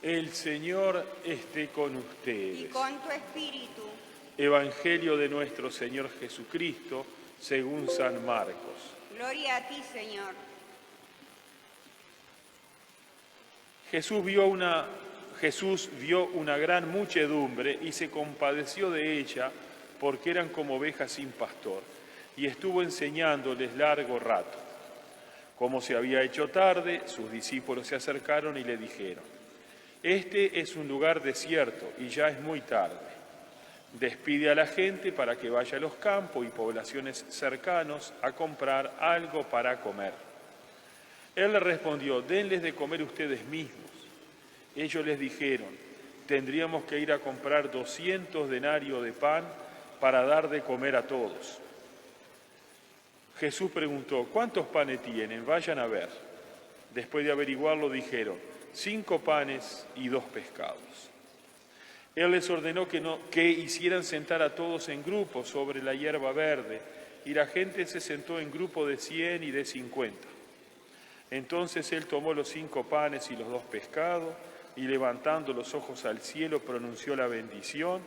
El Señor esté con ustedes. Y con tu espíritu. Evangelio de nuestro Señor Jesucristo, según San Marcos. Gloria a ti, Señor. Jesús vio una gran muchedumbre y se compadeció de ella, porque eran como ovejas sin pastor, y estuvo enseñándoles largo rato. Como se había hecho tarde, sus discípulos se acercaron y le dijeron: «Este es un lugar desierto y ya es muy tarde. Despide a la gente para que vaya a los campos y poblaciones cercanos a comprar algo para comer». Él le respondió: «Denles de comer ustedes mismos». Ellos les dijeron: «Tendríamos que ir a comprar 200 denarios de pan para dar de comer a todos». Jesús preguntó: «¿Cuántos panes tienen? Vayan a ver». Después de averiguarlo dijeron: 5 panes y 2 pescados. Él les ordenó que hicieran sentar a todos en grupos sobre la hierba verde, y la gente se sentó en grupo de 100 y de 50. Entonces él tomó los 5 panes y los 2 pescados, y levantando los ojos al cielo pronunció la bendición,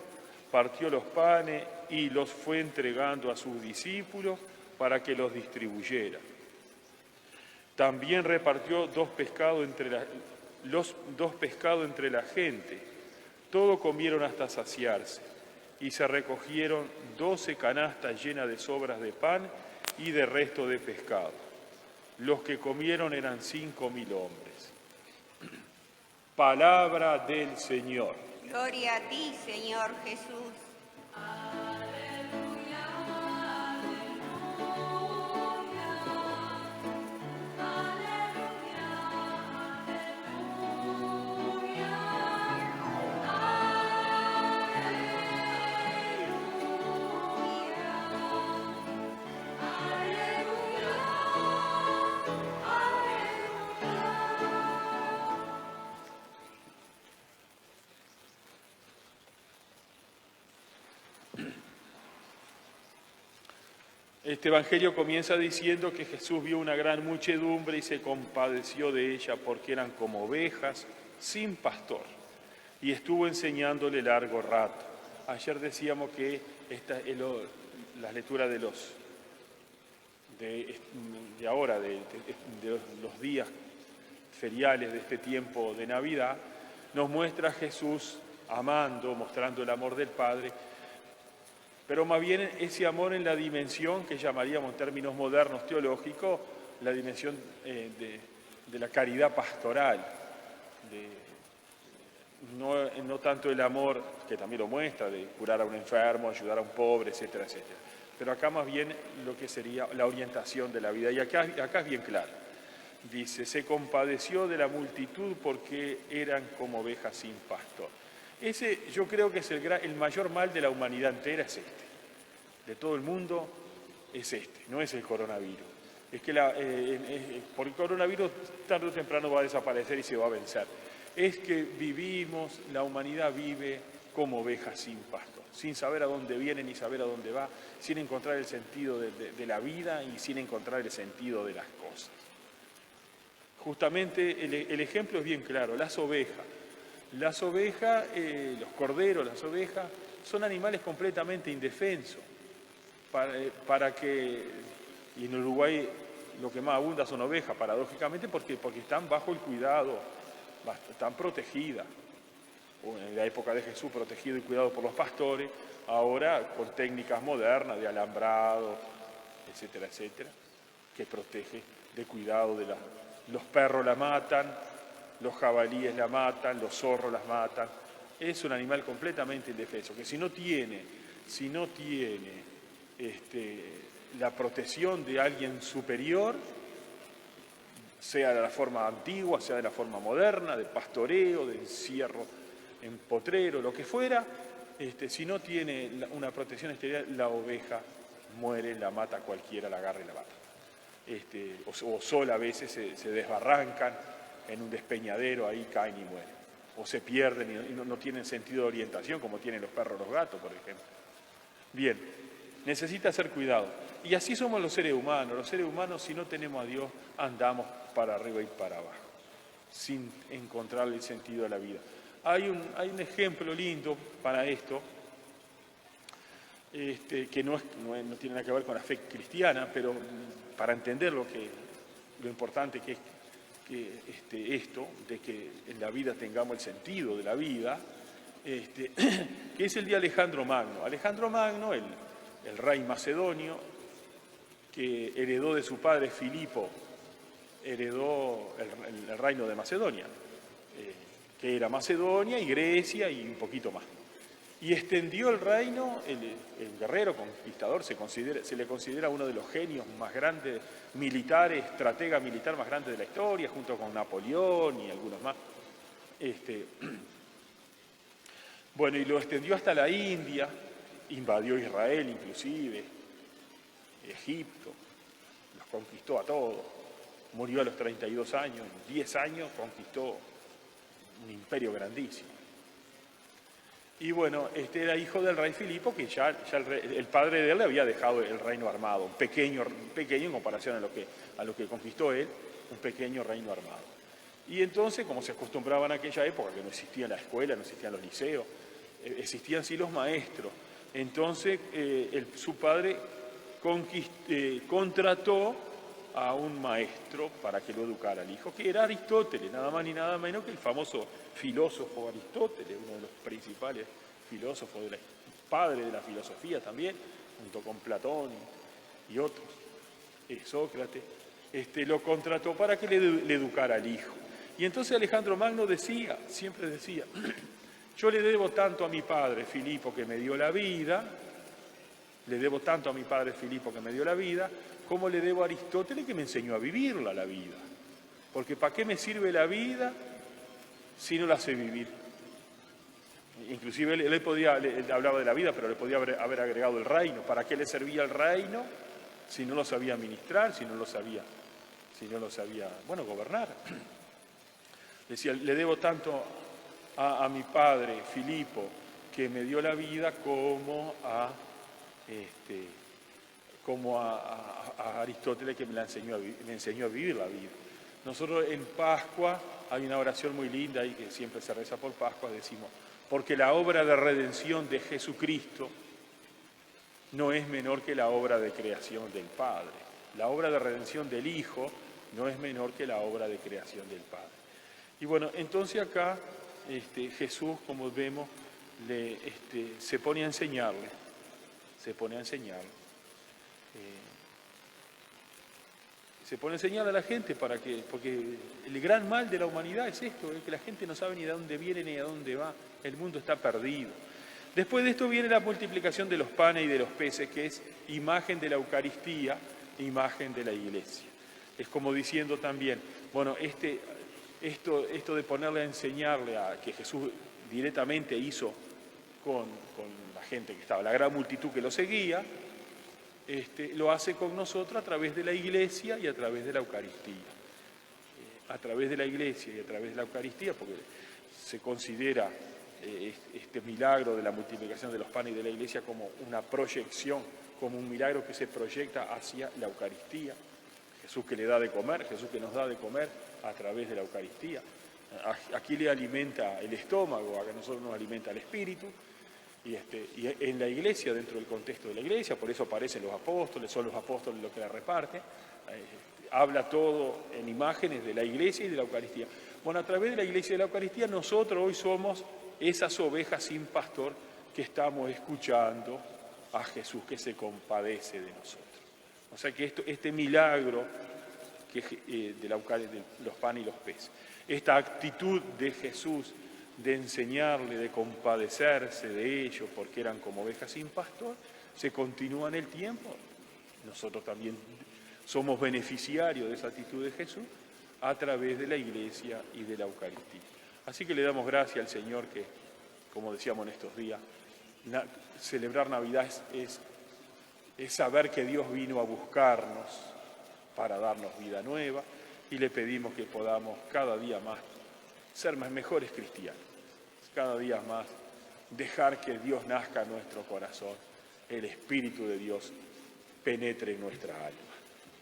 partió los panes y los fue entregando a sus discípulos para que los distribuyera. También repartió los 2 pescados entre la gente. Todos comieron hasta saciarse, y se recogieron 12 canastas llenas de sobras de pan y de resto de pescado. Los que comieron eran 5.000 hombres. Palabra del Señor. Gloria a ti, Señor Jesús. Este evangelio comienza diciendo que Jesús vio una gran muchedumbre y se compadeció de ella porque eran como ovejas sin pastor, y estuvo enseñándole largo rato. Ayer decíamos que esta es la lectura de los días feriales de este tiempo de Navidad, nos muestra a Jesús amando, mostrando el amor del Padre, pero más bien ese amor en la dimensión que llamaríamos en términos modernos teológicos, la dimensión de la caridad pastoral, no tanto el amor, que también lo muestra, de curar a un enfermo, ayudar a un pobre, etcétera, etcétera. Pero acá más bien lo que sería la orientación de la vida. Y acá es bien claro. Dice: se compadeció de la multitud porque eran como ovejas sin pastor. Ese yo creo que es el mayor mal de la humanidad entera, es este. De todo el mundo es este, no es el coronavirus. Es que por el coronavirus tarde o temprano va a desaparecer y se va a vencer. Es que la humanidad vive como ovejas sin pastor, sin saber a dónde viene ni saber a dónde va, sin encontrar el sentido de la vida y sin encontrar el sentido de las cosas. Justamente el ejemplo es bien claro: las ovejas. Los corderos, las ovejas, son animales completamente indefensos. Y en Uruguay lo que más abunda son ovejas, paradójicamente, porque están bajo el cuidado, están protegidas. En la época de Jesús, protegido y cuidado por los pastores, ahora con técnicas modernas de alambrado, etcétera, etcétera, que protege de cuidado de los perros la matan, los jabalíes la matan, los zorros las matan. Es un animal completamente indefenso, que si no tiene la protección de alguien superior, sea de la forma antigua, sea de la forma moderna, de pastoreo, de encierro en potrero, lo que fuera, si no tiene una protección exterior, la oveja muere, la mata cualquiera, la agarra y la mata. O sola a veces se desbarrancan en un despeñadero, ahí caen y mueren. O se pierden y no tienen sentido de orientación, como tienen los perros o los gatos, por ejemplo. Bien, necesita ser cuidado. Y así somos los seres humanos. Los seres humanos, si no tenemos a Dios, andamos para arriba y para abajo. sin encontrarle el sentido a la vida. Hay un ejemplo lindo para esto, que no tiene nada que ver con la fe cristiana, pero para entender lo importante que es esto, de que en la vida tengamos el sentido de la vida, que es el de Alejandro Magno. Alejandro Magno, el rey macedonio, que heredó de su padre Filipo, heredó el reino de Macedonia, que era Macedonia y Grecia y un poquito más. Y extendió el reino, el guerrero conquistador, se le considera uno de los genios más grandes, militares, estratega militar más grande de la historia, junto con Napoleón y algunos más. Bueno, y lo extendió hasta la India, invadió Israel inclusive, Egipto, los conquistó a todos, murió a los 32 años, en 10 años conquistó un imperio grandísimo. Y bueno, era hijo del rey Filipo, que ya el padre de él le había dejado el reino armado, pequeño en comparación a lo que conquistó él, un pequeño reino armado. Y entonces, como se acostumbraba en aquella época, que no existía la escuela, no existían los liceos, existían sí los maestros, entonces su padre contrató a un maestro para que lo educara al hijo, que era Aristóteles, nada más ni nada menos que el famoso filósofo Aristóteles, uno de los principales filósofos, padre de la filosofía también, junto con Platón y otros, Sócrates, lo contrató para que le educara al hijo. Y entonces Alejandro Magno siempre decía, yo le debo tanto a mi padre Filipo que me dio la vida, como le debo a Aristóteles que me enseñó a vivirla la vida. Porque ¿para qué me sirve la vida si no la sé vivir? Inclusive él hablaba de la vida, pero le podía haber agregado el reino. ¿Para qué le servía el reino si no lo sabía administrar, si no lo sabía, gobernar? Decía, le debo tanto a mi padre Filipo que me dio la vida como a Aristóteles que me enseñó a vivir la vida. Nosotros en Pascua hay una oración muy linda ahí que siempre se reza por Pascua, decimos, porque la obra de redención de Jesucristo no es menor que la obra de creación del Padre. La obra de redención del Hijo no es menor que la obra de creación del Padre. Y bueno, entonces acá Jesús, como vemos, se pone a enseñarle. Se pone a enseñar a la gente porque el gran mal de la humanidad es esto, es que la gente no sabe ni de dónde viene ni a dónde va, el mundo está perdido. Después de esto viene la multiplicación de los panes y de los peces, que es imagen de la Eucaristía, imagen de la Iglesia. Es como diciendo también, bueno, esto de ponerle a enseñarle a que Jesús directamente hizo con la gente que estaba, la gran multitud que lo seguía, lo hace con nosotros a través de la Iglesia y a través de la Eucaristía. A través de la Iglesia y a través de la Eucaristía, porque se considera este milagro de la multiplicación de los panes y de la Iglesia como una proyección, como un milagro que se proyecta hacia la Eucaristía. Jesús que le da de comer, Jesús que nos da de comer a través de la Eucaristía. Aquí le alimenta el estómago, a nosotros nos alimenta el espíritu. Y en la Iglesia, dentro del contexto de la Iglesia, por eso aparecen los apóstoles, son los apóstoles los que la reparten, habla todo en imágenes de la Iglesia y de la Eucaristía. Bueno, a través de la Iglesia y de la Eucaristía nosotros hoy somos esas ovejas sin pastor que estamos escuchando a Jesús que se compadece de nosotros. O sea que este milagro de los panes y los peces, esta actitud de Jesús de enseñarle, de compadecerse de ellos porque eran como ovejas sin pastor, se continúa en el tiempo. Nosotros también somos beneficiarios de esa actitud de Jesús a través de la Iglesia y de la Eucaristía. Así que le damos gracias al Señor que, como decíamos en estos días, celebrar Navidad es saber que Dios vino a buscarnos para darnos vida nueva y le pedimos que podamos cada día más ser mejores cristianos, cada día más dejar que Dios nazca en nuestro corazón, el Espíritu de Dios penetre en nuestra alma.